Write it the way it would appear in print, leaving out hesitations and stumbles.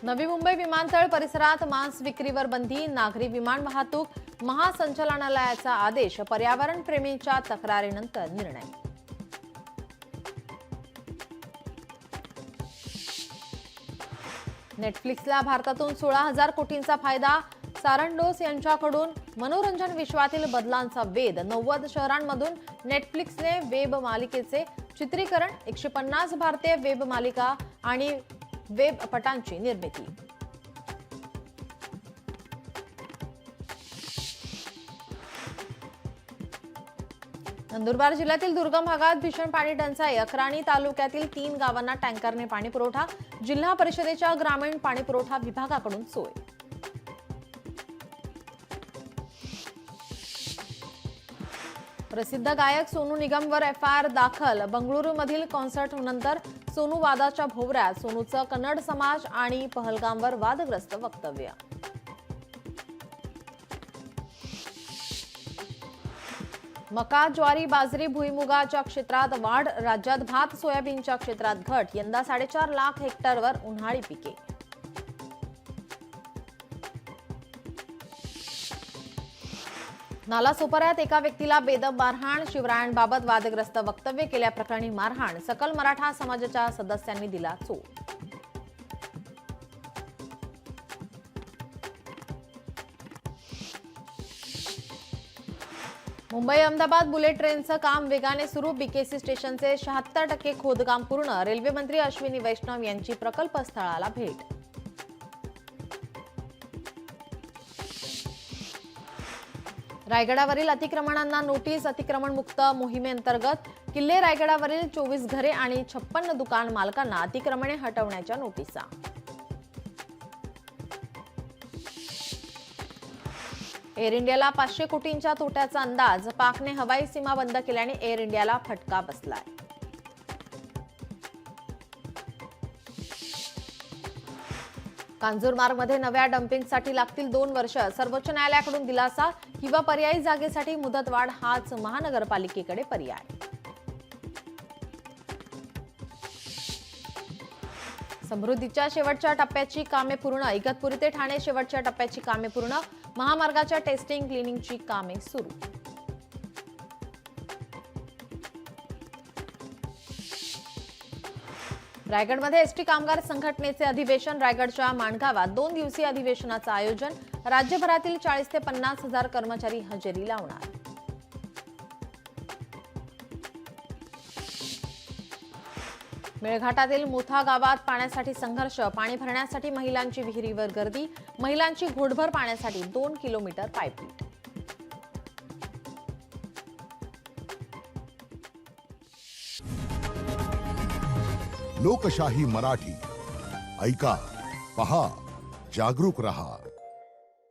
नवी मुंबई विमानतळ परिसरात मांस विक्रीवर बंदी, नागरी विमान वाहतूक महासंचालनालयाचा आदेश, पर्यावरण प्रेमींच्या तक्रारीनंतर निर्णय. नेटफ्लिक्सला भारतातून 16,000 कोटींचा फायदा, सारंडोस यांच्याकडून मनोरंजन विश्वातील बदलांचा वेध. 90 शहरांमधून नेटफ्लिक्सने वेब मालिकेचे चित्रीकरण, 150 भारतीय वेब मालिका आणि वेब पटांची निर्मिती. नंदुरबार जिल्ह्यातील दुर्गम भागात भीषण पाणी टंचाई, अक्राणी तालुक्यातील 3 गावांना टँकरने पाणी पुरवठा, जिल्हा परिषदेच्या ग्रामीण पाणी पुरवठा विभागाकडून सोय. प्रसिद्ध गायक सोनू निगमवर एफआयआर दाखल, बंगळुरूमधील कॉन्सर्टनंतर सोनू वादाच्या भोवऱ्यात, सोनूचं कन्नड समाज आणि पहलगामवर वादग्रस्त वक्तव्य. मका, ज्वारी, बाजरी, भुईमुगाच्या क्षेत्रात वाढ, राज्यात भात, सोयाबीनच्या क्षेत्रात घट, यंदा 4.5 लाख हेक्टरवर उन्हाळी पिके. नालासोपाऱ्यात एका व्यक्तीला बेदम मारहाण, शिवरायांबाबत वादग्रस्त वक्तव्य केल्याप्रकरणी मारहाण, सकल मराठा समाजाच्या सदस्यांनी दिला चोप. मुंबई अहमदाबाद बुलेट ट्रेनचं काम वेगाने सुरू, बीकेसी स्टेशनचे 76% खोदकाम पूर्ण, रेल्वे मंत्री अश्विनी वैष्णव यांची प्रकल्प स्थळाला भेट. रायगडावरील अतिक्रमणांना नोटीस, अतिक्रमणमुक्त मोहिमेअंतर्गत किल्ले रायगडावरील 24 घरे आणि 56 दुकान मालकांना अतिक्रमणे हटवण्याच्या नोटिसा. एअर इंडियाला 500 कोटींच्या तोट्याचा अंदाज, पाकने हवाई सीमा बंद केल्याने एअर इंडियाला फटका बसलाय. कांजूरमार्गमध्ये नव्या डम्पिंगसाठी लागतील 2 वर्ष, सर्वोच्च न्यायालयाकडून दिलासा, किंवा पर्यायी जागेसाठी मुदतवाढ हाच महानगरपालिकेकडे पर्याय. समृद्धीच्या शेवटच्या टप्प्याची कामे पूर्ण, इगतपुरी ते ठाणे शेवटच्या टप्प्याची कामे पूर्ण, महामार्गाच्या टेस्टिंग क्लिनिंगची कामे सुरू. रायगडमध्ये एसटी कामगार संघटनेचे अधिवेशन, रायगडच्या माणगावात 2 दिवसीय अधिवेशनाचं आयोजन, राज्यभरातील 40 ते 50 हजार कर्मचारी हजेरी लावणार. मेळघाटातील मोथा गावात पाण्यासाठी संघर्ष, पाणी भरण्यासाठी महिलांची विहिरीवर गर्दी, महिलांची घोटभर पाण्यासाठी 2 किलोमीटर पाईपलाईन. लोकशाही मराठी, ऐका, पहा, जागरूक रहा.